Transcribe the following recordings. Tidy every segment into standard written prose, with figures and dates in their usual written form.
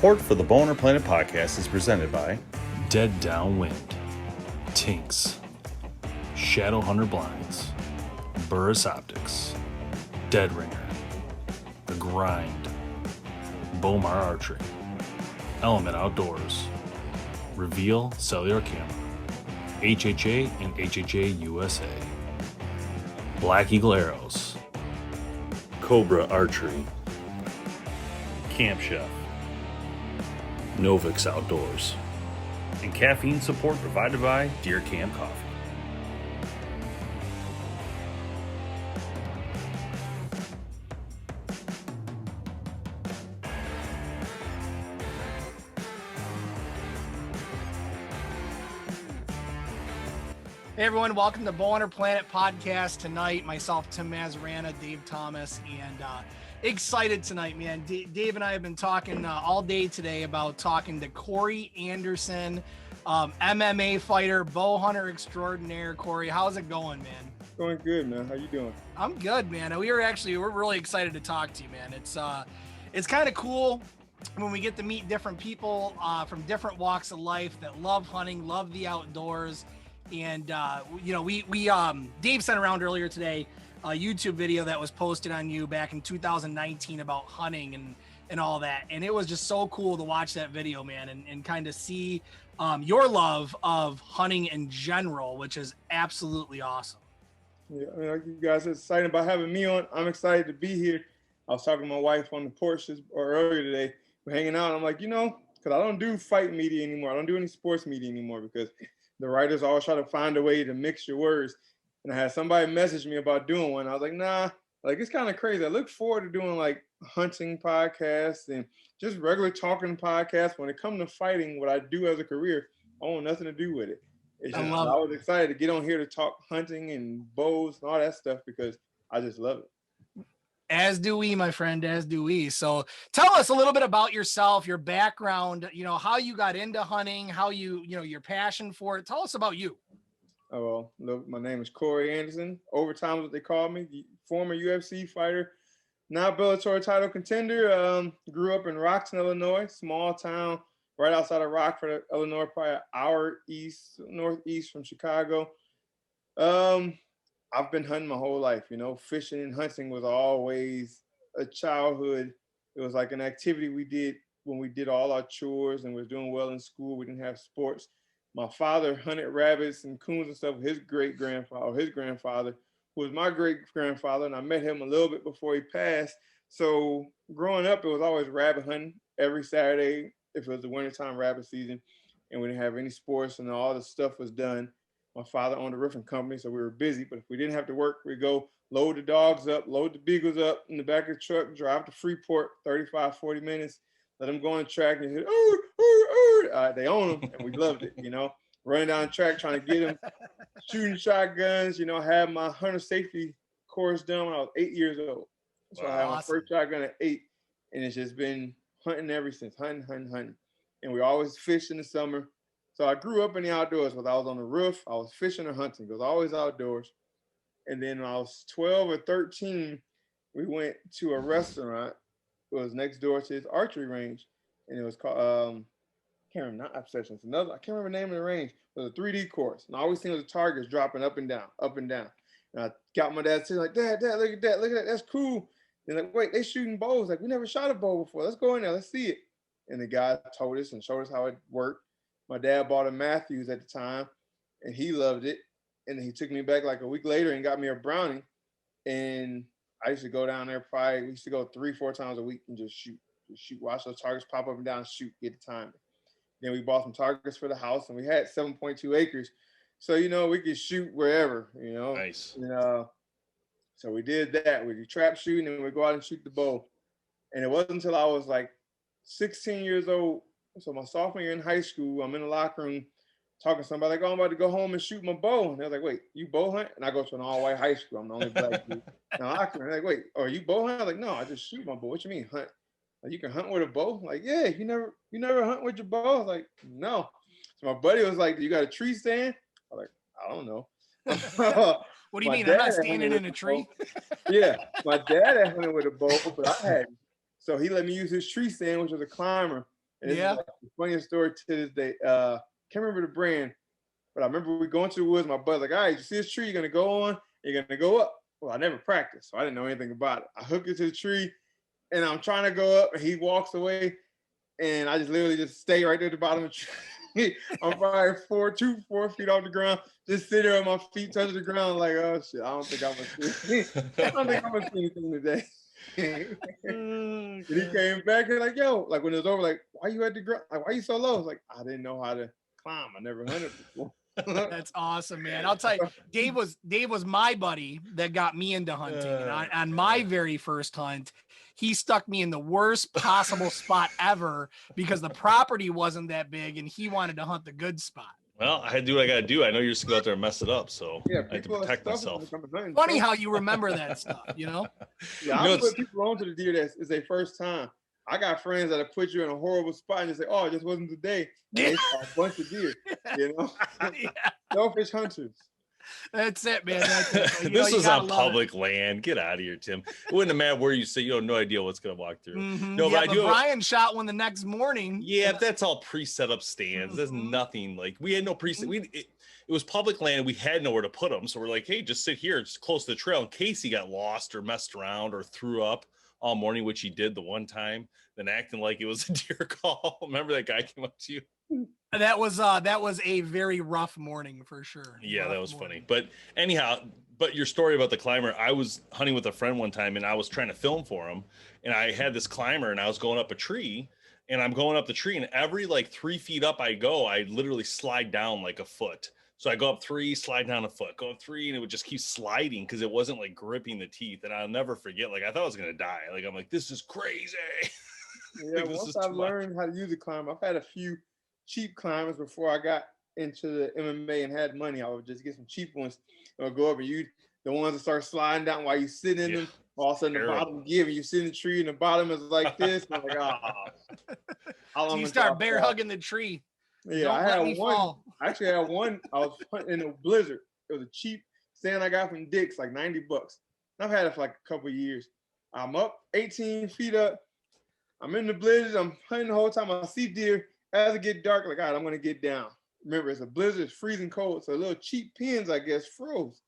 Support for the BowHunterPlanet podcast is presented by Dead Downwind, TINKS, Shadowhunter Blinds, Burris Optics, DEADRINGER, The Grind, Cobra Archery, Element Outdoors, Reveal Cellular Camera, HHA and HHA USA, Black Eagle Arrows, Cobra Archery, CAMPCHEF, Novix Outdoors, and caffeine support provided by Deer Camp Coffee. Hey everyone, welcome to BowHunterPlanet podcast tonight. Myself, Tim Mazarana, Dave Thomas, and excited tonight, man. Dave and I have been talking all day today about talking to Corey Anderson, MMA fighter, bow hunter extraordinaire. Corey, how's it going, man? Going good, man. How you doing? I'm good, man. We're really excited to talk to you, man. It's kind of cool when we get to meet different people from different walks of life that love hunting, love the outdoors. And, we Dave sent around earlier today a YouTube video that was posted on you back in 2019 about hunting and all that. And it was just so cool to watch that video, man, and kind of see your love of hunting in general, which is absolutely awesome. Yeah, I mean, like you guys are excited about having me on. I'm excited to be here. I was talking to my wife on the porch earlier today. We're hanging out. I'm like, because I don't do fight media anymore. I don't do any sports media anymore because the writers always try to find a way to mix your words. And I had somebody message me about doing one. I was like, nah, it's kind of crazy. I look forward to doing like hunting podcasts and just regular talking podcasts. When it comes to fighting, what I do as a career, I want nothing to do with it. It's just, I was excited to get on here to talk hunting and bows and all that stuff because I just love it. As do we, my friend, as do we. So tell us a little bit about yourself, your background, how you got into hunting, how your passion for it. Tell us about you. Oh, well, look, my name is Corey Anderson. Overtime is what they call me, former UFC fighter, now Bellator title contender. Grew up in Rockton, Illinois, small town right outside of Rockford, Illinois, probably an hour northeast from Chicago. I've been hunting my whole life, fishing and hunting was always a childhood. It was like an activity we did when we did all our chores and was doing well in school. We didn't have sports. My father hunted rabbits and coons and stuff with his grandfather, who was my great-grandfather, and I met him a little bit before he passed. So growing up, it was always rabbit hunting every Saturday if it was the wintertime rabbit season, and we didn't have any sports and all the stuff was done. My father owned a roofing company, so we were busy. But if we didn't have to work, we'd go load the dogs up, load the beagles up in the back of the truck, drive to Freeport, 35, 40 minutes, let them go on the track and hit, they own them, and we loved it, running down the track, trying to get them, shooting shotguns, had my hunter safety course done when I was 8 years old. So I had my first shotgun at 8, and it's just been hunting ever since, hunting. And we always fished in the summer. So I grew up in the outdoors. Whether I was on the roof, I was fishing or hunting. It was always outdoors. And then when I was 12 or 13, we went to a restaurant. It was next door to his archery range. And it was called, I can't remember the name of the range. It was a 3D course. And I always seen the targets dropping up and down. And I got my dad saying, like, Dad, look at that. That's cool. They're like, wait, they shooting bows. Like, we never shot a bow before. Let's go in there. Let's see it. And the guy told us and showed us how it worked. My dad bought a Matthews at the time, and he loved it. And then he took me back like a week later and got me a Browning. And I used to go down there we used to go 3-4 times a week and just shoot, watch those targets pop up and down, shoot, get the timing. Then we bought some targets for the house, and we had 7.2 acres. So, we could shoot wherever, Nice. So we did that. We did trap shooting, and we'd go out and shoot the bow. And it wasn't until I was like 16 years old. So my sophomore year in high school, I'm in the locker room talking to somebody like, I'm about to go home and shoot my bow. And they're like, wait, you bow hunt? And I go to an all-white high school. I'm the only black dude in the locker room. They're like, wait, are you bow hunt? I'm like, no, I just shoot my bow. What you mean hunt? Like, you can hunt with a bow? Like, yeah, you never hunt with your bow? I was like, no. So my buddy was like, you got a tree stand? I was like, I don't know. What do you mean? I'm not standing in a tree? Yeah, my dad had hunted with a bow, but I hadn't. So he let me use his tree stand, which was a climber. And this Yeah. is like the funniest story to this day. Can't remember the brand, but I remember we going to the woods. My buddy's like, all right, you see this tree? You're going to go on, you're going to go up. Well, I never practiced, so I didn't know anything about it. I hook it to the tree, and I'm trying to go up, and he walks away, and I just literally just stay right there at the bottom of the tree. I'm probably 4 feet off the ground, just sitting there with my feet touching the ground, like, oh shit, I don't think I'm gonna see. I don't think I'm gonna see anything today. And he came back and like, yo, like when it was over, like, why you at the ground? Like, why you so low? I was like, I didn't know how to climb. I never hunted before. That's awesome, man. I'll tell you, Dave was my buddy that got me into hunting. And on my very first hunt, he stuck me in the worst possible spot ever because the property wasn't that big and he wanted to hunt the good spot. Well, I had to do what I got to do. I know you're just going to go out there and mess it up, so yeah, I had to protect myself. Funny how you remember that stuff, you know? Yeah, I put people onto the deer that is their first time. I got friends that'll put you in a horrible spot and just say, oh, it just wasn't today. And they saw a bunch of deer, you know? Selfish hunters. That's it, man. That's it. This was on public land. Get out of here, Tim. It wouldn't have mattered where you say you have no idea what's going to walk through. No, yeah, but Brian shot one the next morning. Yeah, that's all pre-set up stands. There's nothing like we had no preset. It was public land. We had nowhere to put them. So we're like, hey, just sit here, just close to the trail in case he got lost or messed around or threw up all morning, which he did the one time, then acting like it was a deer call. Remember that guy came up to you? That was a very rough morning for sure. Yeah, that was funny. But anyhow, but your story about the climber, I was hunting with a friend one time and I was trying to film for him, and I had this climber and I was going up a tree, and I'm going up the tree, and every like 3 feet up I go, I literally slide down like a foot. So I go up 3, slide down a foot, go up 3, and it would just keep sliding because it wasn't like gripping the teeth. And I'll never forget, like I thought I was gonna die. Like I'm like, this is crazy. Yeah, like, once I've learned how to use a climber, I've had a few cheap climbers before I got into the MMA and had money. I would just get some cheap ones and go up and use the ones that start sliding down while you sit in them. All of a sudden the bottom give and you sit in the tree and the bottom is like this. And I'm like, so you start bear hugging the tree. Yeah, I had one. I actually had one. I was hunting in a blizzard. It was a cheap stand I got from Dick's, like $90. I've had it for like a couple of years. I'm up 18 feet up. I'm in the blizzard. I'm hunting the whole time. I see deer. As it get dark, like, all right, I'm gonna get down. Remember, it's a blizzard, it's freezing cold, so little cheap pins, I guess, froze.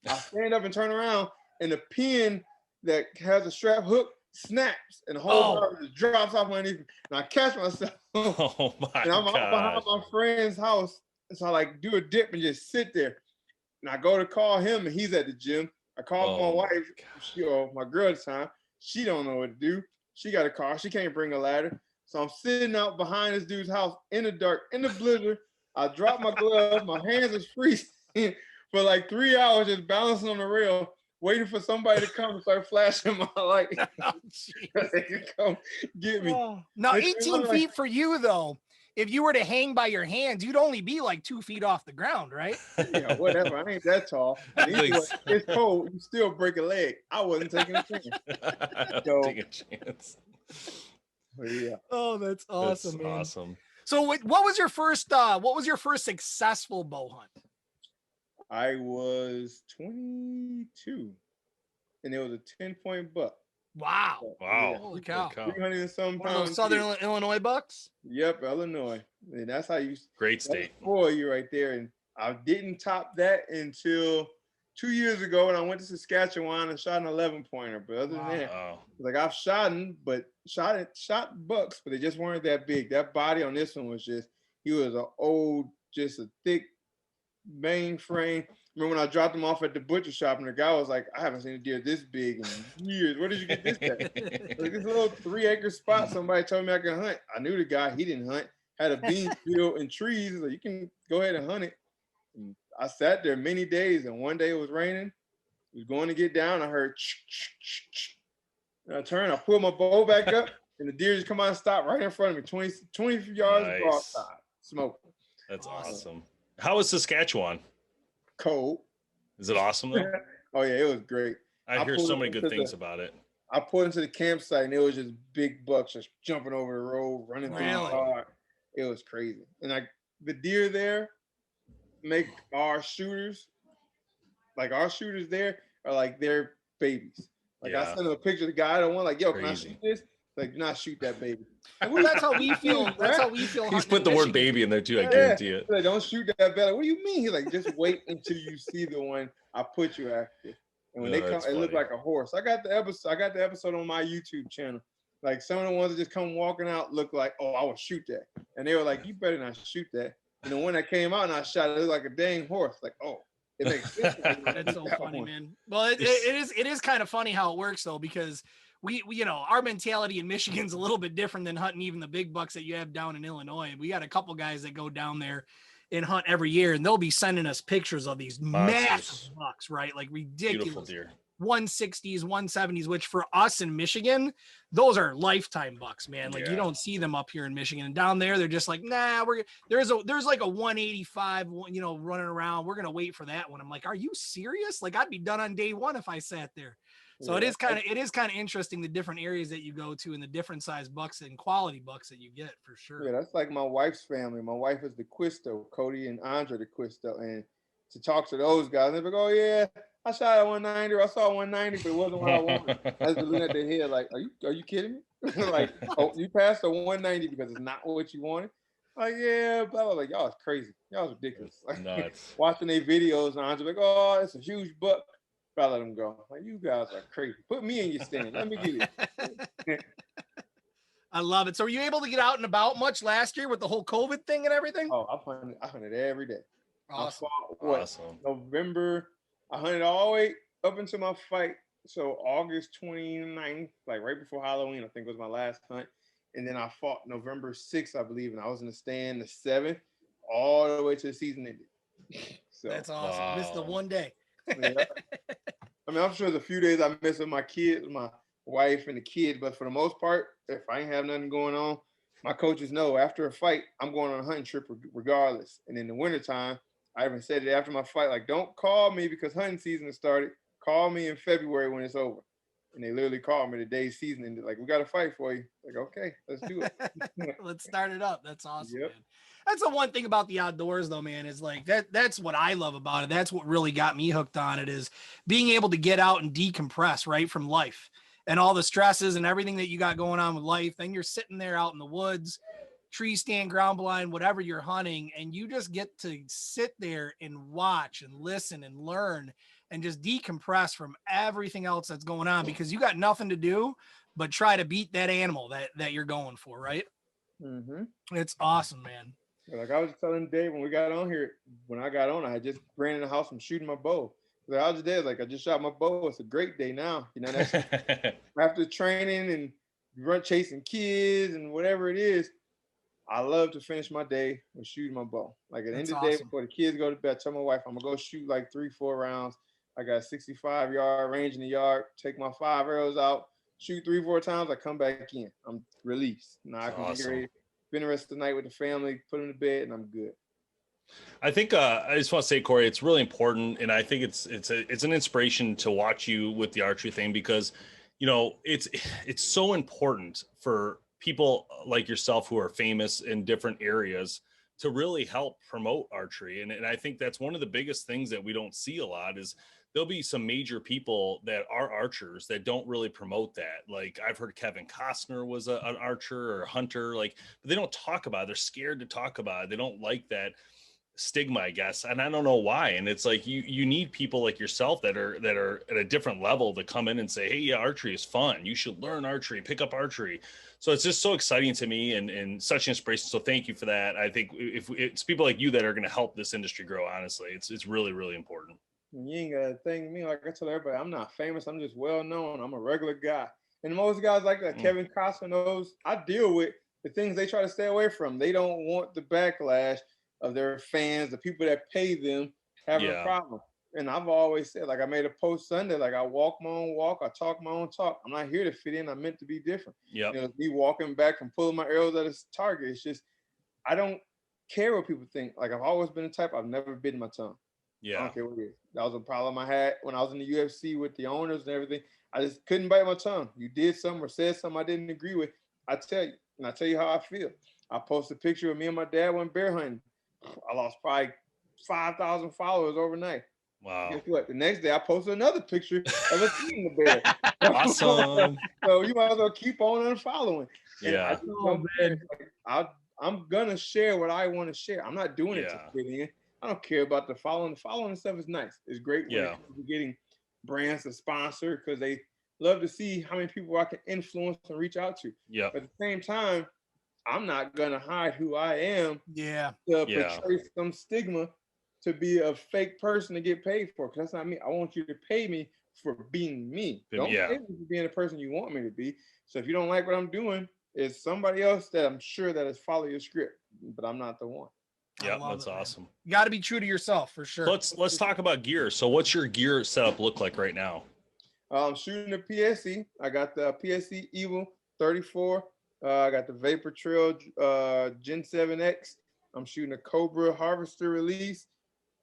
I stand up and turn around, and the pin that has a strap hook snaps, and the whole bar just drops off underneath me. And I catch myself. Oh my and I'm out behind my friend's house, and so I like do a dip and just sit there. And I go to call him, and he's at the gym. I call my wife, my girl at the time. She don't know what to do. She got a car. She can't bring a ladder. So I'm sitting out behind this dude's house in the dark, in the blizzard. I drop my glove. My hands is freezing for like 3 hours, just balancing on the rail, waiting for somebody to come and start flashing my light. They can come get me. Now, 18 feet for you, though. If you were to hang by your hands, you'd only be like 2 feet off the ground, right? Yeah, whatever. I ain't that tall. It's cold. You still break a leg. I wasn't taking a chance. Taking a chance. Yeah. Oh, that's awesome, man. Awesome. So what was your first successful bow hunt? I was 22 and it was a 10-point buck. Wow. Wow. Holy cow. 300 and some One of pounds. those Southern Illinois bucks? Yep, Illinois. And that's how you great state. For you right there. And I didn't top that until 2 years ago when I went to Saskatchewan and shot an 11-pointer. But other than that, like I've shot bucks, but they just weren't that big. That body on this one was just, he was an old, just a thick main frame. Remember when I dropped him off at the butcher shop and the guy was like, I haven't seen a deer this big in years. Where did you get this at? Like this little 3-acre spot somebody told me I could hunt. I knew the guy, he didn't hunt. Had a bean field and trees, so you can go ahead and hunt it. And I sat there many days, and one day it was raining. It was going to get down. I heard and I turned, I pulled my bow back up, and the deer just come out and stop right in front of me, 20 yards broadside, smoking. That's awesome. How was Saskatchewan? Cold. Is it awesome though? Oh yeah, it was great. I hear so many good things about it. I pulled into the campsite and it was just big bucks just jumping over the road, running through the car. It was crazy. And like the deer there make our shooters there are like their babies. Like I sent him a picture of the guy, I don't want like, yo, can I shoot this? Like, do not shoot that baby. Well, that's how we feel. That's how we feel. He's hunting put in the word Michigan. baby in there too. I Yeah. guarantee it. Like, don't shoot that belly. What do you mean? He's like, just wait until you see the one I put you after. And when they come, that's it look funny. like a horse. I got the episode on my YouTube channel. Like, some of the ones that just come walking out look like, oh, I will shoot that. And they were like, you better not shoot that. And the one that came out and I shot it looked like a dang horse. Like, oh, it makes sense. That's so funny, man. Well, it is kind of funny how it works though, because we you know, our mentality in Michigan's a little bit different than hunting even the big bucks that you have down in Illinois. We got a couple guys that go down there and hunt every year, and they'll be sending us pictures of these massive bucks, right? Like ridiculous. Beautiful deer. 160s, 170s, which for us in Michigan, those are lifetime bucks, man. Like you don't see them up here in Michigan, and down there they're just like, nah, there's like a 185, you know, running around. We're gonna wait for that one. I'm like, are you serious? Like I'd be done on day one if I sat there. So it is kind of interesting the different areas that you go to and the different size bucks and quality bucks that you get for sure. Yeah, that's like my wife's family. My wife is the Quisto, Cody and Andre the Quisto, and to talk to those guys, they're like, oh yeah, I shot at 190, or I saw 190, but it wasn't what I wanted. I was looking at their head like, are you kidding me? Like, oh, you passed a 190 because it's not what you wanted? Like, yeah, blah, blah, blah. Y'all is crazy. Y'all is ridiculous. Like, Nuts. watching their videos, and Andre like, oh, it's a huge buck. I let them go. Like, you guys are crazy. Put me in your stand. Let me get it. I love it. So were you able to get out and about much last year with the whole COVID thing and everything? Oh, I hunted every day. Awesome. I fought, November. I hunted all the way up until my fight. So August 29th, like right before Halloween, I think was my last hunt. And then I fought November 6th, I believe, and I was in the stand the 7th, all the way to the season ended. So that's awesome. Wow. Missed the one day. Yeah. I mean, I'm sure there's a few days I miss with my kids, my wife and the kids, but for the most part, if I ain't have nothing going on, my coaches know after a fight, I'm going on a hunting trip regardless. And in the wintertime, I even said it after my fight, like, don't call me because hunting season has started. Call me in February when it's over. And they literally called me the day season and they're like, we got a fight for you. Like, okay, let's do it. Let's start it up. That's awesome, Yep. man. That's the one thing about the outdoors though, man, is like that's what I love about it. That's what really got me hooked on it, is being able to get out and decompress, right, from life and all the stresses and everything that you got going on with life. Then you're sitting there out in the woods, tree stand, ground blind, whatever you're hunting, and you just get to sit there and watch and listen and learn and just decompress from everything else that's going on, because you got nothing to do but try to beat that animal that you're going for, right? Mm-hmm. It's awesome, man. Like I was telling Dave when we got on here, when I got on, I had just ran in the house from shooting my bow. Like I was just there, like I just shot my bow. It's a great day now. You know, that's after training and run chasing kids and whatever it is. I love to finish my day with shooting my bow. Like at the end of the day, before the kids go to bed, I tell my wife I'm gonna go shoot like 3-4 rounds. I got 65-yard range in the yard, take my 5 arrows out, shoot 3-4 times, I come back in. I'm released. Now I can get ready, spend the rest of the night with the family, put them to bed, and I'm good. I think I just want to say, Corey, it's really important, and I think it's an inspiration to watch you with the archery thing, because you know it's so important for people like yourself who are famous in different areas to really help promote archery. And I think that's one of the biggest things that we don't see a lot is there'll be some major people that are archers that don't really promote that. Like I've heard Kevin Costner was an archer or a hunter, like, but they don't talk about it. They're scared to talk about it. They don't like that stigma, I guess. And I don't know why. And it's like, you need people like yourself that are at a different level to come in and say, hey, yeah, archery is fun. You should learn archery, pick up archery. So it's just so exciting to me and such an inspiration. So thank you for that. I think if it's people like you that are going to help this industry grow, honestly, it's really, really important. You ain't got to thank me. Like I tell everybody, I'm not famous. I'm just well known. I'm a regular guy. And most guys like that, Kevin Costner knows, I deal with the things they try to stay away from. They don't want the backlash of their fans, the people that pay them, having a problem. And I've always said, like I made a post Sunday, like I walk my own walk, I talk my own talk. I'm not here to fit in. I'm meant to be different. Yeah. You know, me walking back and pulling my arrows at a target. It's just, I don't care what people think. Like I've always been the type, I've never bitten my tongue. Yeah. I don't care what it is. That was a problem I had when I was in the UFC with the owners and everything. I just couldn't bite my tongue. You did something or said something I didn't agree with, I tell you. And I tell you how I feel. I posted a picture of me and my dad went bear hunting. I lost probably 5,000 followers overnight. Wow. Guess what? The next day I posted another picture of us eating the bear. Awesome. So you might as well keep on unfollowing. And Yeah. I'm gonna share what I want to share. I'm not doing it to Yeah. fit in. I don't care about the following. The following stuff is nice. It's great when it Yeah. comes to getting brands to sponsor because they love to see how many people I can influence and reach out to. Yeah. But at the same time, I'm not gonna hide who I am Yeah. to Yeah. portray some stigma to be a fake person to get paid for. Because that's not me. I want you to pay me for being me. Don't Yeah. pay me for being the person you want me to be. So if you don't like what I'm doing, it's somebody else that I'm sure that has followed your script, but I'm not the one. Yeah, that's awesome. You got to be true to yourself for sure. Let's talk about gear. So what's your gear setup look like right now? I'm shooting the PSE. I got the PSE Evil 34. I got the Vapor Trail Gen 7X. I'm shooting a Cobra Harvester release.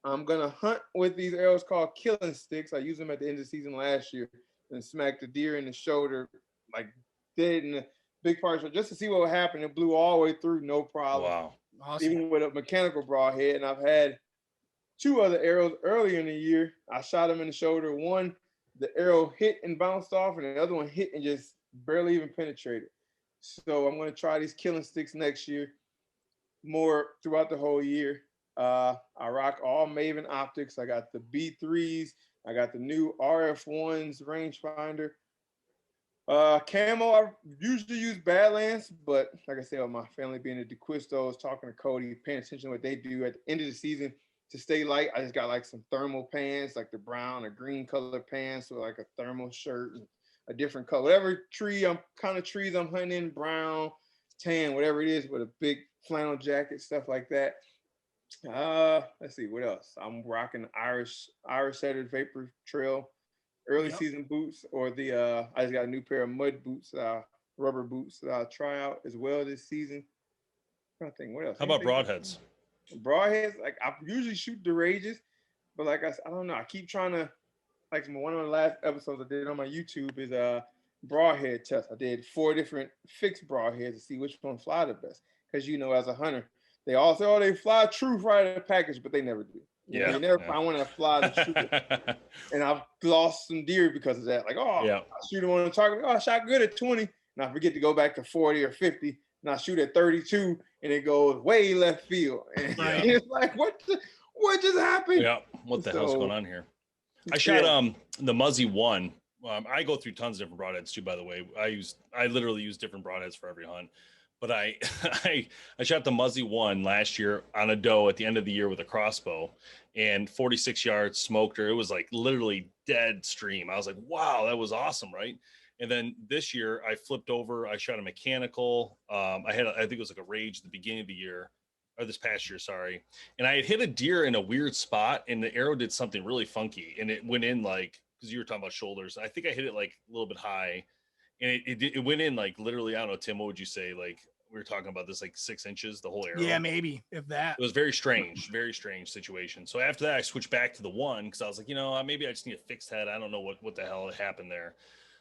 I'm gonna hunt with these arrows called killing sticks. I used them at the end of the season last year and smacked the deer in the shoulder, like dead in the big part. So just to see what would happen, it blew all the way through, no problem. Wow. Awesome. Even with a mechanical broadhead. And I've had 2 other arrows earlier in the year. I shot them in the shoulder. One, the arrow hit and bounced off, and the other one hit and just barely even penetrated. So I'm going to try these killing sticks next year, more throughout the whole year. I rock all Maven optics. I got the B3s. I got the new RF1s rangefinder. Camo, I usually use Badlands, but like I said, with my family being at DeQuistos, talking to Cody, paying attention to what they do at the end of the season to stay light. I just got like some thermal pants, like the brown or green color pants, or like a thermal shirt, and a different color. Whatever trees I'm hunting, brown, tan, whatever it is, with a big flannel jacket, stuff like that. Let's see what else. I'm rocking Irish Setter Vapor Trail early season boots, or the I just got a new pair of mud boots, rubber boots that I'll try out as well this season. I'm trying to think what else. How about broadheads? Broadheads, like I usually shoot the Rages, but like I don't know. I keep trying to, like one of the last episodes I did on my YouTube is Broadhead Test. I did 4 different fixed broadheads to see which one fly the best. Because as a hunter, they all say, oh, they fly true right out of the package, but they never do. You never find one that flies the truth. And I've lost some deer because of that. Like, I shoot them on the target. Oh, I shot good at 20, and I forget to go back to 40 or 50, and I shoot at 32, and it goes way left field. And it's like, what just happened? Yeah, what the hell's going on here? I shot the Muzzy 1. I go through tons of different broadheads too, by the way. I literally use different broadheads for every hunt. But I shot the Muzzy 1 last year on a doe at the end of the year with a crossbow, and 46 yards, smoked her. It was like literally dead stream. I was like, wow, that was awesome, right? And then this year I flipped over. I shot a mechanical. I think it was like a Rage at the beginning of the year, or this past year, sorry. And I had hit a deer in a weird spot, and the arrow did something really funky, and it went in like, because you were talking about shoulders. I think I hit it like a little bit high. And it went in like literally, I don't know, Tim, what would you say? Like we were talking about this, like 6 inches, the whole arrow. Yeah, maybe if that. It was very strange situation. So after that, I switched back to the 1 because I was like, maybe I just need a fixed head. I don't know what the hell happened there.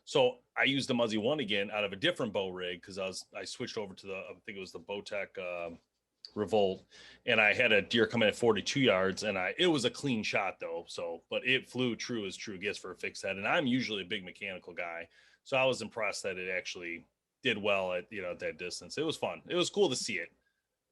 So I used the Muzzy 1 again out of a different bow rig because I switched over to I think it was the Bowtech Revolt, and I had a deer come in at 42 yards, and it was a clean shot though. So, but it flew true as true gets for a fixed head, and I'm usually a big mechanical guy. So I was impressed that it actually did well at that distance. It was fun. It was cool to see it.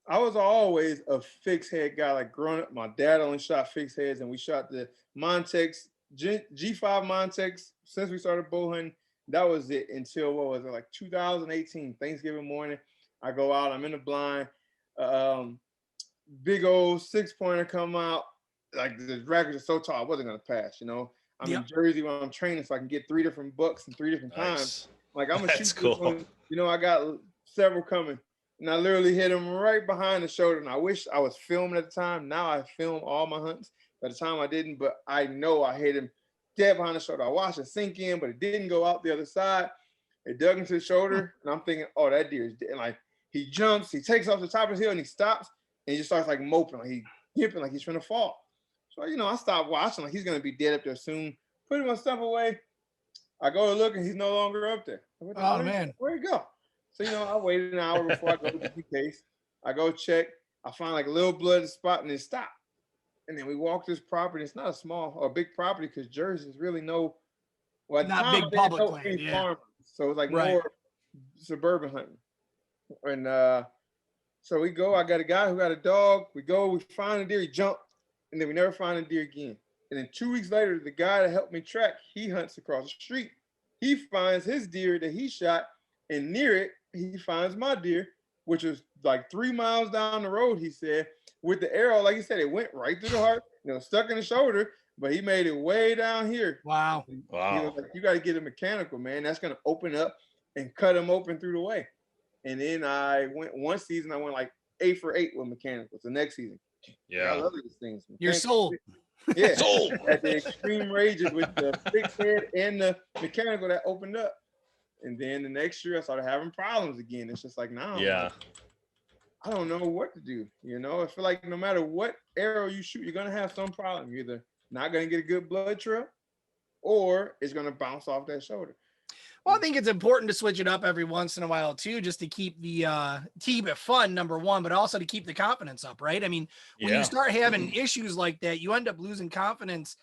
I was always a fixed head guy. Like growing up, my dad only shot fixed heads, and we shot the Montex G5 Montex since we started bow hunting. That was it until what was it, like 2018 Thanksgiving morning. I go out. I'm in the blind. Big old 6-pointer come out. Like the rackets are so tall, I wasn't gonna pass. I'm in Jersey when I'm training, so I can get 3 different bucks in 3 different times. Like I'm gonna shoot this one. I got several coming, and I literally hit him right behind the shoulder. And I wish I was filming at the time. Now I film all my hunts. At the time I didn't, but I know I hit him dead behind the shoulder. I watched it sink in, but it didn't go out the other side. It dug into the shoulder, and I'm thinking, oh, that deer is dead. And like he jumps, he takes off the top of his hill, and he stops, and he just starts like moping, like he's yipping, like he's trying to fall. So, I stopped watching, like he's going to be dead up there soon. Putting my stuff away. I go to look, and he's no longer up there. Man. Where'd he go? So, I waited an hour before I go to the case. I go check. I find like a little bloody spot, and it stopped. And then we walk this property. It's not a small or big property because Jersey's really no, well, at the Not time, big they didn't public know land, any yeah. farmers. So it's like Right. more suburban hunting. And so we go. I got a guy who got a dog. We go. We find a deer. He jumped, and then we never find a deer again. And then 2 weeks later, the guy that helped me track, he hunts across the street. He finds his deer that he shot, and near it, he finds my deer, which was like 3 miles down the road. He said, with the arrow, like he said, it went right through the heart, stuck in the shoulder, but he made it way down here. Wow. He was like, you got to get a mechanical, man. That's gonna open up and cut him open through the way. And then I went one season, I went like 8 for 8 with mechanicals. The next season, I love these things. You're sold. Yeah, sold. At the extreme ranges with the fixed head and the mechanical that opened up. And then the next year I started having problems again. It's just like, now I don't know what to do. I feel like no matter what arrow you shoot, you're gonna have some problem. You're either not gonna get a good blood trail, or it's gonna bounce off that shoulder. Well, I think it's important to switch it up every once in a while too, just to keep keep it fun, number one, but also to keep the confidence up, right? I mean, when you start having issues like that, you end up losing confidence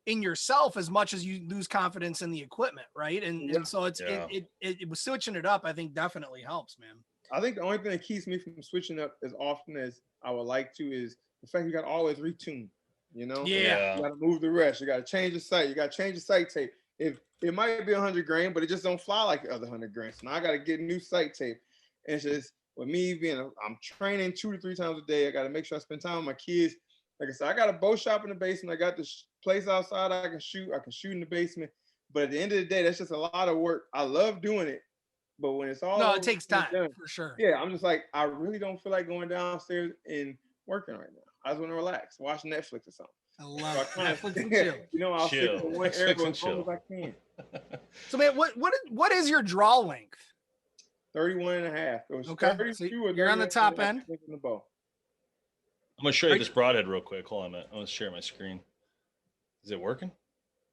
in yourself as much as you lose confidence in the equipment, right? And so it was switching it up, I think definitely helps, man. I think the only thing that keeps me from switching up as often as I would like to is the fact you got to always retune, you got to move the rest, you got to change the sight, you got to change the sight tape. If it might be 100 grain, but it just don't fly like the other 100 grain. So now I got to get new sight tape. And it's just with me I'm training 2 to 3 times a day. I got to make sure I spend time with my kids. Like I said, I got a bow shop in the basement. I got this place outside I can shoot. I can shoot in the basement. But at the end of the day, that's just a lot of work. I love doing it, but when it's all it takes time for sure. Yeah, I'm just like, I really don't feel like going downstairs and working right now. I just want to relax, watch Netflix or something. I love Netflix and chill. I'll stick to one arrow as long as I can. So man, what is your draw length? 31 and a half. It was okay. 32 So or you're on the top end. In the bow. I'm gonna show you this broadhead real quick. Hold on a minute. I'm gonna share my screen. Is it working?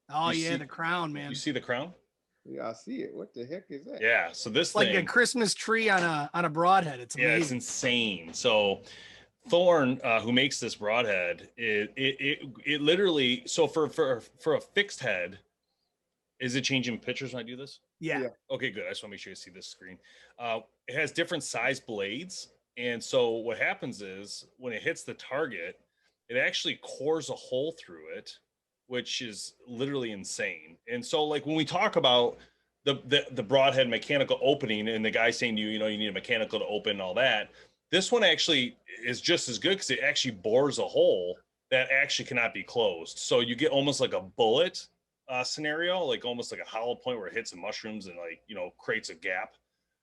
Oh yeah, the crown, man. You see the crown? Yeah, I see it. What the heck is that? Yeah, so this like thing, a Christmas tree on a broadhead. It's amazing. Yeah, it's insane. So Thorn, who makes this broadhead, it literally, so for a fixed head, is it changing pictures when I do this? Yeah. Okay, good. I just want to make sure you see this screen. It has different size blades. And so what happens is when it hits the target, it actually cores a hole through it, which is literally insane. And so like when we talk about the broadhead mechanical opening and the guy saying to you, you need a mechanical to open and all that, this one actually is just as good because it actually bores a hole that actually cannot be closed. So you get almost like a bullet scenario, like almost like a hollow point where it hits the mushrooms and creates a gap.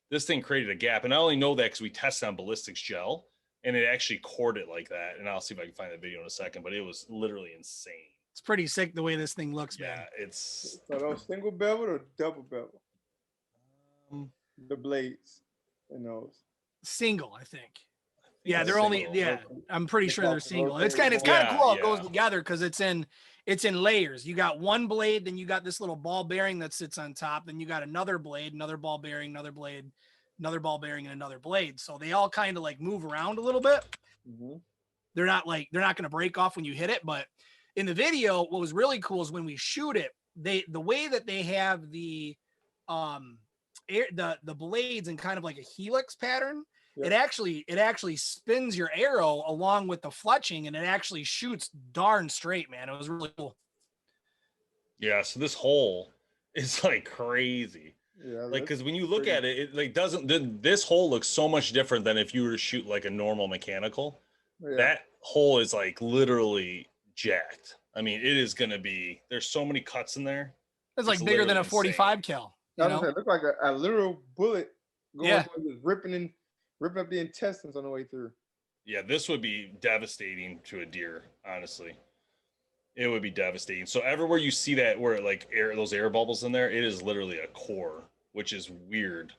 This thing created a gap. And I only know that because we tested on ballistics gel and it actually cored it like that. And I'll see if I can find that video in a second, but it was literally insane. It's pretty sick the way this thing looks, man. Yeah, it's... So those single bevel or double bevel? The blades in those. Single, I think. Yeah, they're only I'm pretty sure they're single. It's kind of cool. It goes together because it's in layers. You got one blade, then you got this little ball bearing that sits on top, then you got another blade, another ball bearing, another blade, another ball bearing, and another blade. So they all kind of like move around a little bit. Mm-hmm. They're not going to break off when you hit it, but in the video, what was really cool is when we shoot it, the way that they have the blades in kind of like a helix pattern. Yep. It actually spins your arrow along with the fletching, and it actually shoots darn straight, man. It was really cool. Yeah, so this hole is like crazy. Yeah, like because when you look at it, it like doesn't. This hole looks so much different than if you were to shoot like a normal mechanical. Yeah. That hole is like literally jacked. I mean, it is gonna be. There's so many cuts in there. It's like bigger than a 45 cal. It looked like a literal bullet going ripping up the intestines on the way through. Yeah, this would be devastating to a deer, honestly. It would be devastating. So everywhere you see that where like those air bubbles in there, it is literally a core, which is weird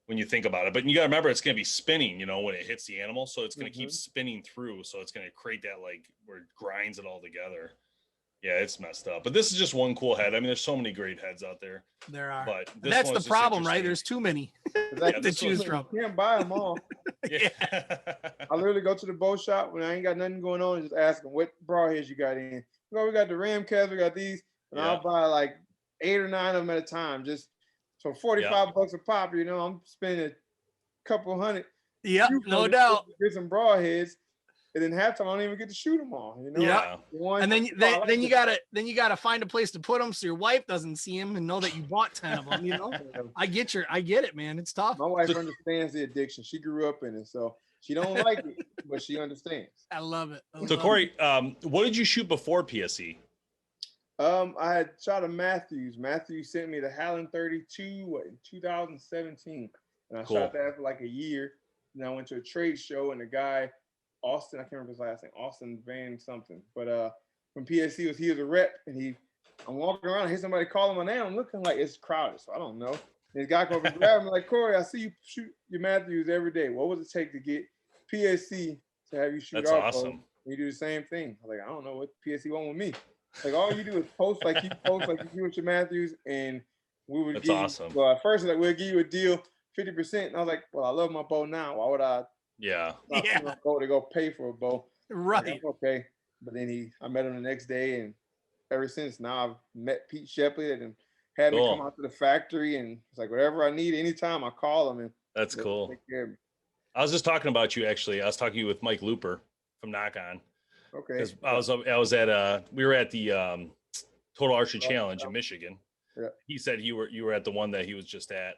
when you think about it. But you gotta remember it's gonna be spinning, when it hits the animal. So it's gonna keep spinning through. So it's gonna create that like where it grinds it all together. Yeah, it's messed up. But this is just one cool head. I mean, there's so many great heads out there. There are. But And that's the one's just problem, right? interesting. There's too many Like, to choose from. You can't buy them all. Yeah. I literally go to the bow shop when I ain't got nothing going on and just ask them what broadheads you got in. Well, we got the ram cats, we got these, and Yeah. I'll buy like 8 or 9 of them at a time. Just so 45 bucks a pop, you know, I'm spending a couple hundred. Yep, no doubt. Get some broadheads, and then halftime I don't even get to shoot them all. You know, Yeah. One, And then like you gotta find a place to put them so your wife doesn't see them and know that you bought 10 of them. You know, I get it, man. It's tough. My wife understands the addiction. She grew up in it, so she don't like it, but she understands. I love it. So Corey, what did you shoot before PSE? I had shot a Matthews. Matthews sent me the Howland 32 in 2017, and I shot that for like a year. And I went to a trade show, and the guy Austin, I can't remember his last name, Austin Van something, but from PSC he was a rep, and I'm walking around, I hear somebody calling my name. I'm looking like it's crowded, so I don't know. And this guy comes over and grabs me like, Corey, I see you shoot your Matthews every day. What would it take to get PSC to have you shoot? That's awesome. You do the same thing. I'm like, I don't know what PSC want with me. Like, all you do is post like you do with your Matthews, and we would. That's give awesome. Well, at first, like, we'll give you a deal 50%, and I was like, well, I love my bow now. Why would I? Go to go pay for a bow. Right. Like, okay. But then I met him the next day, and ever since now I've met Pete Shepley and had me come out to the factory, and it's like whatever I need, anytime I call him. And that's cool. Take care of me. I was just talking about you actually. I was talking to you with Mike Looper from Knock On. Okay. We were at the Total Archery Challenge in Michigan. Yeah. He said you were at the one that he was just at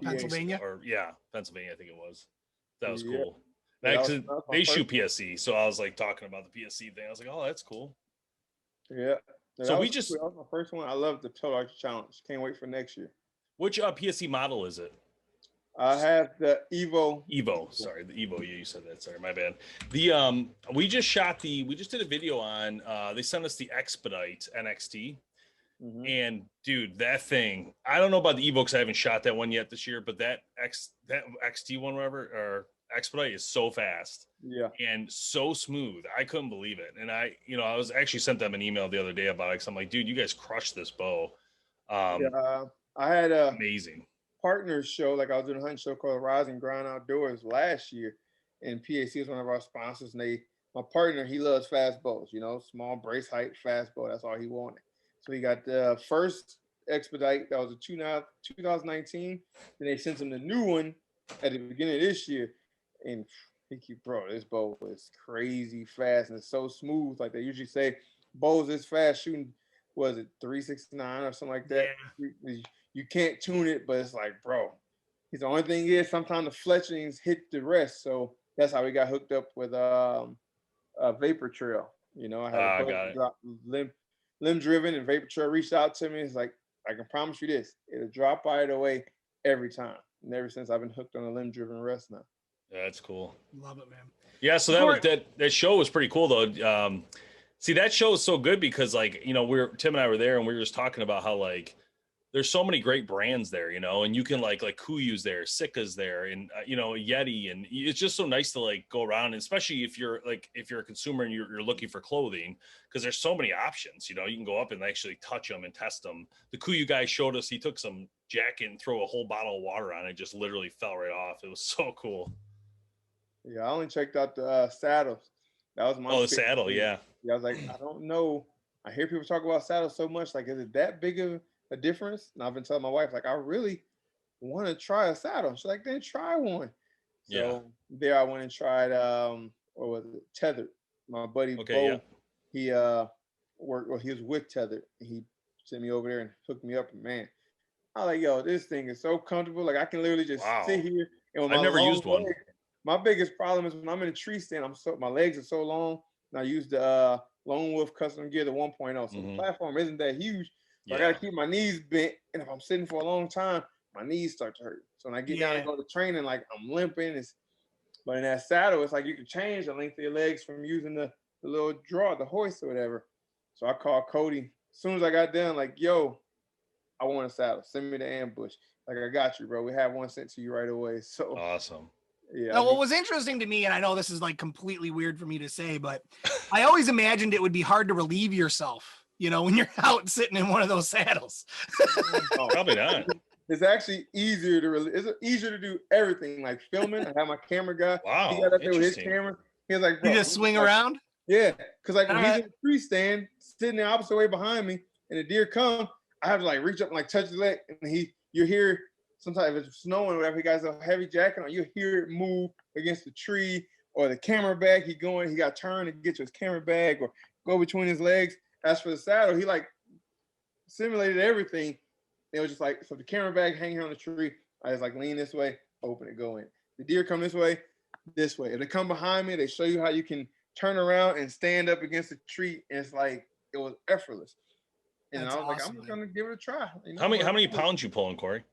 Pennsylvania. Pennsylvania, I think it was. That was Yeah. cool. Yeah, Actually, they shoot PSC, so I was like talking about the PSC thing. I was like, oh, that's cool. Yeah. So that was my first one. I love the Total Archery Challenge. Can't wait for next year. Which PSC model is it? I have the Evo. Sorry, the Evo. You said that. Sorry, my bad. We just did a video on. They sent us the Expedite NXT, and dude, that thing. I don't know about the Evo because I haven't shot that one yet this year, but that XT one, whatever, or Expedite is so fast, and so smooth. I couldn't believe it, and I was actually sent them an email the other day about it. Cause I'm like, dude, you guys crushed this bow. I had a amazing partners show, like I was doing a hunting show called Rise and Grind Outdoors last year, and PAC is one of our sponsors. And my partner, he loves fast bows, small brace height fast bow. That's all he wanted. So he got the first Expedite that was a 2019. Then they sent him the new one at the beginning of this year, and this bow was crazy fast and it's so smooth. Like they usually say, bows this fast shooting, was it 369 or something like that? Yeah. You can't tune it, but it's like, bro. The only thing is sometimes the fletchings hit the rest. So that's how we got hooked up with a Vapor Trail. I had a drop limb driven, and Vapor Trail reached out to me. It's like, I can promise you this, it'll drop right away every time. And ever since I've been hooked on a limb driven rest now. Yeah, that's cool. Love it, man. Yeah, so that show was pretty cool though. See, that show is so good because Tim and I were there and we were just talking about how there's so many great brands there, and you can like Kuyu's there, Sika's there, and Yeti, and it's just so nice to go around, and especially if you're a consumer and you're looking for clothing, because there's so many options. You can go up and actually touch them and test them. The Kuyu guy showed us, he took some jacket and threw a whole bottle of water on it, just literally fell right off. It was so cool. Yeah, I only checked out the saddles. That was my the saddle, thing. Yeah, I was like, I don't know. I hear people talk about saddles so much. Like, is it that big of a difference? And I've been telling my wife, like, I really want to try a saddle. She's like, then try one. So there I went and tried what was it, Tethered. My buddy Bo, he was with Tethered. He sent me over there and hooked me up, and man, I was like, yo, this thing is so comfortable. Like I can literally just sit here, and I've never used one. My biggest problem is when I'm in a tree stand, my legs are so long, and I use the Lone Wolf custom gear, the 1.0. So the platform isn't that huge. So I got to keep my knees bent. And if I'm sitting for a long time, my knees start to hurt. So when I get down and go to training, like I'm limping. But in that saddle, it's like you can change the length of your legs from using the little draw, the hoist or whatever. So I called Cody. As soon as I got done, like, yo, I want a saddle. Send me the ambush. Like, I got you, bro. We have one sent to you right away. So awesome. Yeah. Now, what was interesting to me, and I know this is completely weird for me to say, but I always imagined it would be hard to relieve yourself you know, when you're out sitting in one of those saddles. Oh, Probably not. it's actually easier to it's easier to do everything, like filming. I have my camera guy. Wow, He got up there with his interesting. camera. He was like, bro, You just swing like, around. yeah, because like when All he's right. in the tree stand, sitting the opposite way behind me, and the deer come, I have to like reach up and like touch his leg, and you hear sometimes if it's snowing or whatever, he got a heavy jacket on, you hear it move against the tree or the camera bag. He got turned to get to his camera bag or go between his legs. As for the saddle, he like simulated everything. It was just like, so the camera bag hanging on the tree, I just like lean this way, open it, go in. The deer come this way. If they come behind me, they show you how you can turn around and stand up against the tree. And it's like, it was effortless. And That's I was like, awesome, I'm just man. gonna give it a try. You know, How many pounds you pulling, Corey?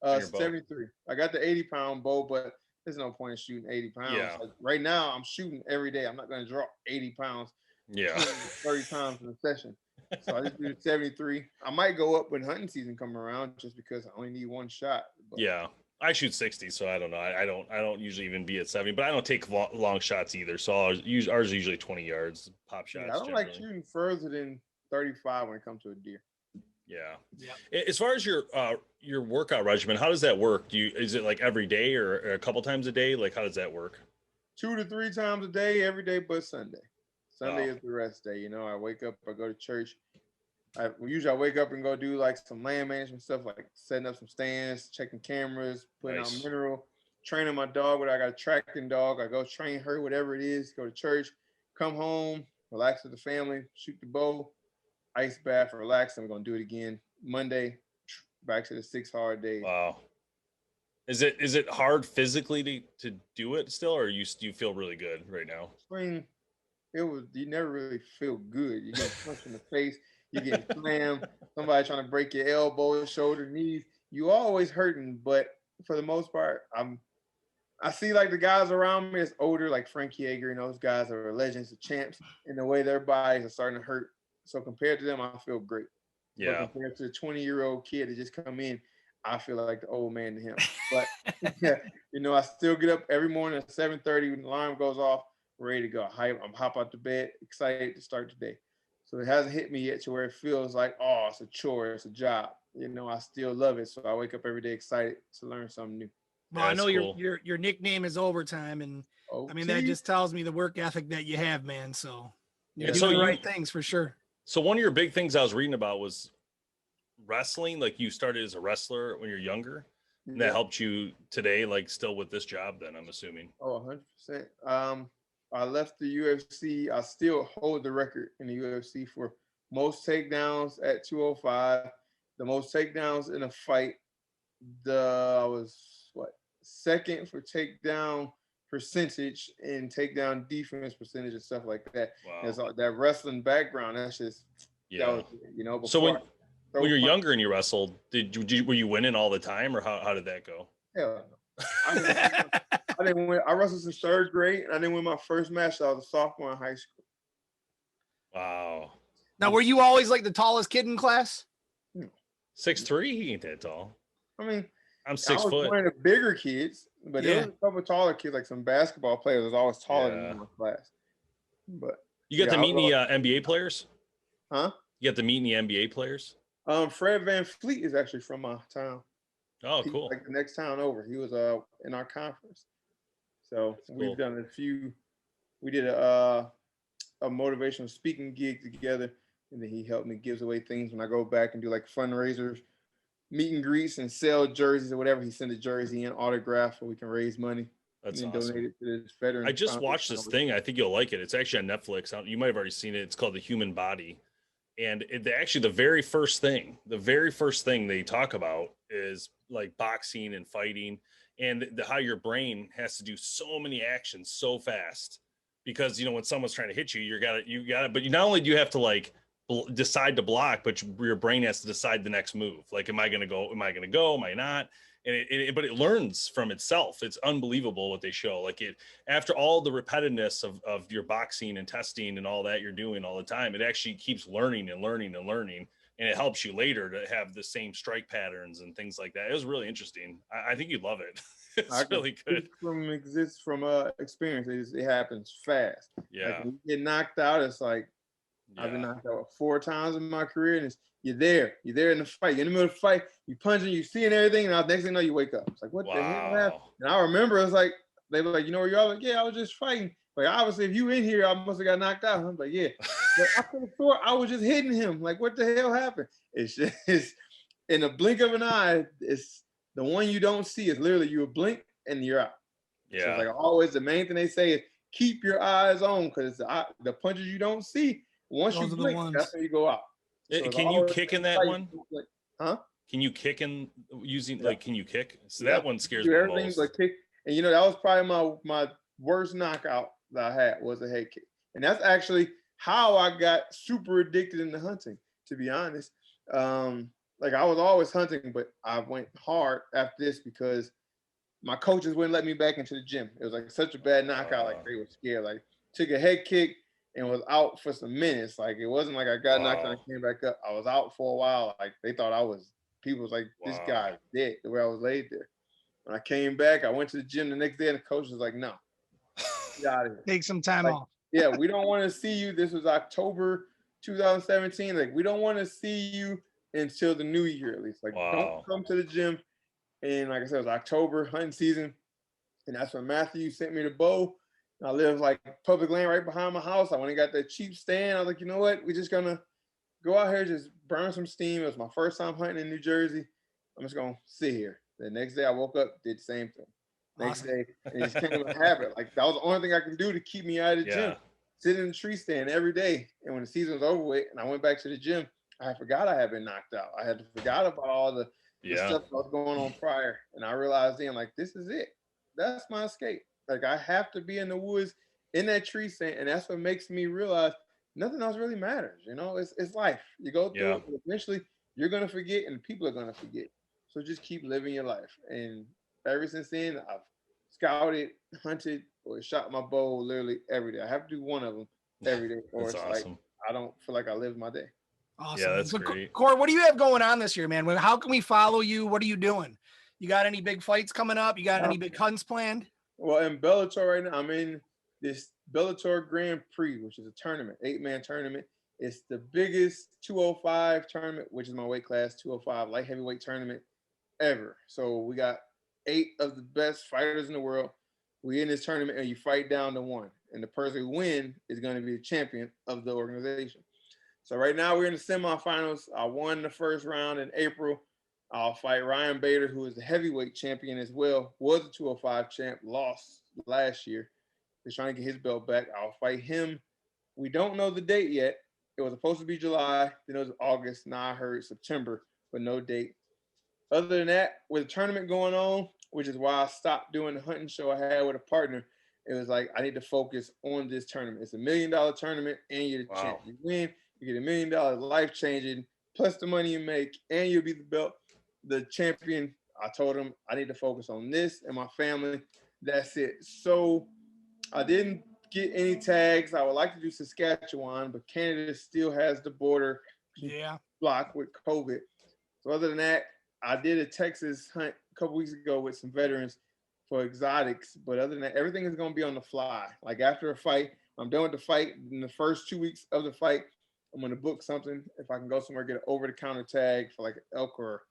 on your bow? 73. I got the 80-pound bow, but there's no point in shooting 80 pounds. Yeah. Like right now, I'm shooting every day. I'm not gonna drop 80 pounds Yeah. 30 times in a session. So I just do the 73. I might go up when hunting season come around just because I only need one shot. But Yeah. I shoot 60, so I don't know. I don't usually even be at 70, but I don't take long shots either. So ours is usually 20 yards pop shots. yeah, I don't like shooting further than 35 when it comes to a deer. Yeah. Yeah. As far as your workout regimen, how does that work? Is it like every day or a couple times a day? Like how does that work? 2 to 3 times a day, every day but Sunday. Sunday Wow. is the rest day. You know, I wake up, I go to church. I wake up and go do like some land management stuff, like setting up some stands, checking cameras, putting Nice. out mineral, training my dog. When I got a tracking dog, I go train her, whatever it is. Go to church, come home, relax with the family, shoot the bow, ice bath, relax. And we're gonna do it again Monday. Back to the 6 hard days. Wow. Is it hard physically to do it still, or do you feel really good right now? I mean, you never really feel good. You get punched in the face, you get slammed, somebody trying to break your elbow, shoulder, knees. You always hurting, but for the most part, I see like the guys around me is older, like Frank Yeager and those guys are legends, the champs, and the way their bodies are starting to hurt. So compared to them, I feel great. Yeah. But compared to the 20-year-old kid that just come in, I feel like the old man to him. But yeah, you know, I still get up every morning at 7:30 when the alarm goes off, ready to go. I'm hop out the bed, excited to start the day. So it hasn't hit me yet to where it feels like, oh, it's a chore, it's a job. You know, I still love it. So I wake up every day excited to learn something new. Well, I know cool. your nickname is Overtime, and I mean that just tells me the work ethic that you have, man. So you're doing the right things for sure. So one of your big things I was reading about was wrestling. Like you started as a wrestler when you're younger, and that helped you today, like still with this job. Then I'm assuming. Oh, 100%. I left the UFC. I still hold the record in the UFC for most takedowns at 205. The most takedowns in a fight. I was second for takedown percentage and takedown defense percentage and stuff like that. Wow. There's that wrestling background. That's just yeah. You know. So when you're younger and you wrestled, were you winning all the time, or how did that go? Hell no. I didn't win. I wrestled since 3rd grade, and I didn't win my first match. I was a sophomore in high school. Wow. Now, were you always like the tallest kid in class? 6'3", he ain't that tall. I mean, I'm 6 foot. I was one of the bigger kids, but there was a couple of taller kids, like some basketball players was always taller than me in my class. But you got to meet any NBA players? Huh? You got to meet any NBA players? Fred VanVleet is actually from my town. Oh, cool. Like the next town over. He was in our conference. So we've done a few. We did a motivational speaking gig together, and then he helped me gives away things when I go back and do like fundraisers, meet and greets, and sell jerseys or whatever. He sent a jersey and autograph so we can raise money. That's and awesome. donate it to this veteran. I just watched this thing. I think you'll like it. It's actually on Netflix. You might have already seen it. It's called The Human Body. And actually the very first thing they talk about is like boxing and fighting, and how your brain has to do so many actions so fast, because, you know, when someone's trying to hit you, you got it. But not only do you have to like decide to block, but your brain has to decide the next move. Like, am I going to go? Am I not? And but it learns from itself. It's unbelievable what they show. Like after all the repetitiveness of your boxing and testing and all that you're doing all the time, it actually keeps learning and learning and learning. And it helps you later to have the same strike patterns and things like that. It was really interesting. I think you'd love it. It's really good. From experience. It happens fast. Yeah. Like when you get knocked out, it's like I've been knocked out 4 times in my career, and you're there in the fight. You're in the middle of the fight, you punching, you seeing everything, and next thing you know, you wake up. It's like, what the hell happened? And I remember it was like, they were like, you know where you are? Like, yeah, I was just fighting. Like, obviously, if you in here, I must have got knocked out. I'm like, yeah. But I could have thought I was just hitting him. Like, what the hell happened? It's just in a blink of an eye. It's the one you don't see. Is literally you blink and you're out. Yeah. So it's like always the main thing they say is keep your eyes on, because the punches you don't see, once you blink, that's when you go out. So can you kick in that one? Like, huh? Can you kick in using like? Can you kick? So that one scares me the everything most. Like kick, and that was probably my worst knockout that I had was a head kick, and that's actually how I got super addicted into hunting. To be honest, like I was always hunting, but I went hard after this because my coaches wouldn't let me back into the gym. It was like such a bad knockout, like they were scared. Like took a head kick and was out for some minutes. Like it wasn't like I got knocked out and came back up. I was out for a while. Like they thought people was like, this guy's dead the way I was laid there. When I came back, I went to the gym the next day and the coach was like, no, get out of here. Take some time off. Yeah, we don't want to see you. This was October 2017. Like we don't want to see you until the new year at least. Like don't come to the gym. And like I said, it was October hunting season. And that's when Matthew sent me to Bow. I live like public land right behind my house. I went and got that cheap stand. I was like, you know what? We're just gonna go out here, just burn some steam. It was my first time hunting in New Jersey. I'm just gonna sit here. The next day I woke up, did the same thing. Next day, and it just became a habit. Like that was the only thing I can do to keep me out of the gym. Sit in the tree stand every day. And when the season was over with and I went back to the gym, I forgot I had been knocked out. I had forgot about all the stuff that was going on prior. And I realized then, like, this is it. That's my escape. Like, I have to be in the woods in that tree stand. And that's what makes me realize nothing else really matters. It's life. You go through it, and eventually you're going to forget and people are going to forget. So just keep living your life. And ever since then, I've scouted, hunted, or shot my bow literally every day. I have to do one of them every day. Or it's awesome. Like, I don't feel like I live my day. Awesome. Yeah, that's great. Cord, what do you have going on this year, man? How can we follow you? What are you doing? You got any big fights coming up? You got any big hunts planned? Well, in Bellator right now, I'm in this Bellator Grand Prix, which is a tournament, 8-man tournament. It's the biggest 205 tournament, which is my weight class, 205 light heavyweight tournament ever. So we got 8 of the best fighters in the world. We in this tournament and you fight down to 1. And the person who wins is going to be the champion of the organization. So right now we're in the semifinals. I won the first round in April. I'll fight Ryan Bader, who is the heavyweight champion as well, was a 205 champ, lost last year. He's trying to get his belt back. I'll fight him. We don't know the date yet. It was supposed to be July, then it was August. Now I heard September, but no date. Other than that, with the tournament going on, which is why I stopped doing the hunting show I had with a partner, it was like, I need to focus on this tournament. It's $1 million tournament and you're the champ. You win, you get $1 million, life-changing, plus the money you make, and you'll be the champion. I told him I need to focus on this and my family. That's it. So I didn't get any tags. I would like to do Saskatchewan, but Canada still has the border blocked with COVID. So other than that, I did a Texas hunt a couple weeks ago with some veterans for exotics. But other than that, everything is going to be on the fly. Like after a fight, I'm done with the fight. In the first 2 weeks of the fight, I'm going to book something. If I can go somewhere, get an over-the-counter tag for like an elk or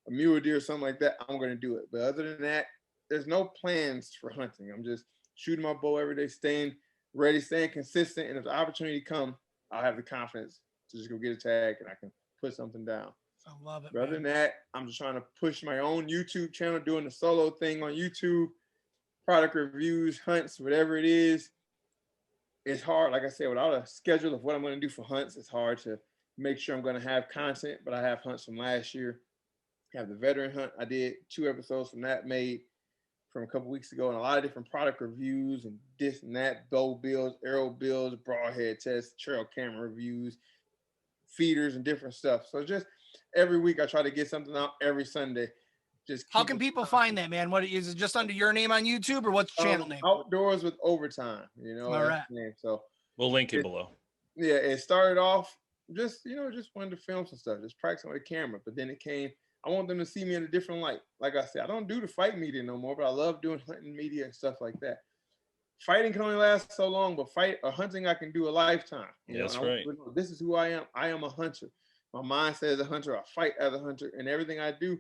a mule deer or something like that, I'm going to do it. But other than that, there's no plans for hunting. I'm just shooting my bow every day, staying ready, staying consistent. And if the opportunity comes, I'll have the confidence to just go get a tag and I can put something down. I love it. But other than that, I'm just trying to push my own YouTube channel, doing the solo thing on YouTube, product reviews, hunts, whatever it is. It's hard, like I said, without a schedule of what I'm going to do for hunts, it's hard to make sure I'm going to have content. But I have hunts from last year. I have the veteran hunt. I did 2 episodes from that made from a couple weeks ago, and a lot of different product reviews and this and that, bow builds, arrow builds, broadhead tests, trail camera reviews, feeders, and different stuff. So just every week I try to get something out every Sunday. Just how can people find that, man? What is it, just under your name on YouTube, or what's the channel name? Outdoors with Overtime, All right. So we'll link it below. Yeah, it started off just wanted to film some stuff, just practicing with the camera. But then it came, I want them to see me in a different light. Like I said, I don't do the fight media no more, but I love doing hunting media and stuff like that. fighting can only last so long, but hunting I can do a lifetime. You know, That's right. This is who I am. I am a hunter. My mindset as a hunter. I fight as a hunter, and everything I do,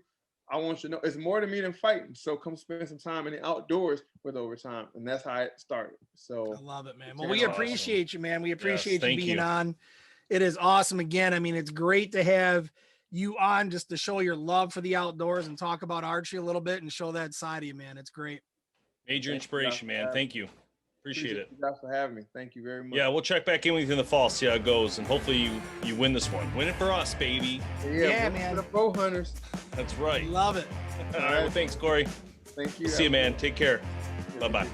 I want you to know it's more to me than fighting. So come spend some time in the outdoors with Overtime, and that's how it started. So I love it, man. Well, we appreciate you, man. We appreciate you being you. on. It is awesome. Again, I mean, it's great to have you on just to show your love for the outdoors and talk about archery a little bit and show that side of you, man. It's great. Major inspiration, man. Thank you. Appreciate it. You guys for having me. Thank you very much. Yeah, we'll check back in with you in the fall, see how it goes, and hopefully you win this one. Win it for us, baby. Yeah, man. For the bow hunters. That's right. Love it. All right. Well, thanks, Corey. Thank you. See you, man. Take care. Bye-bye.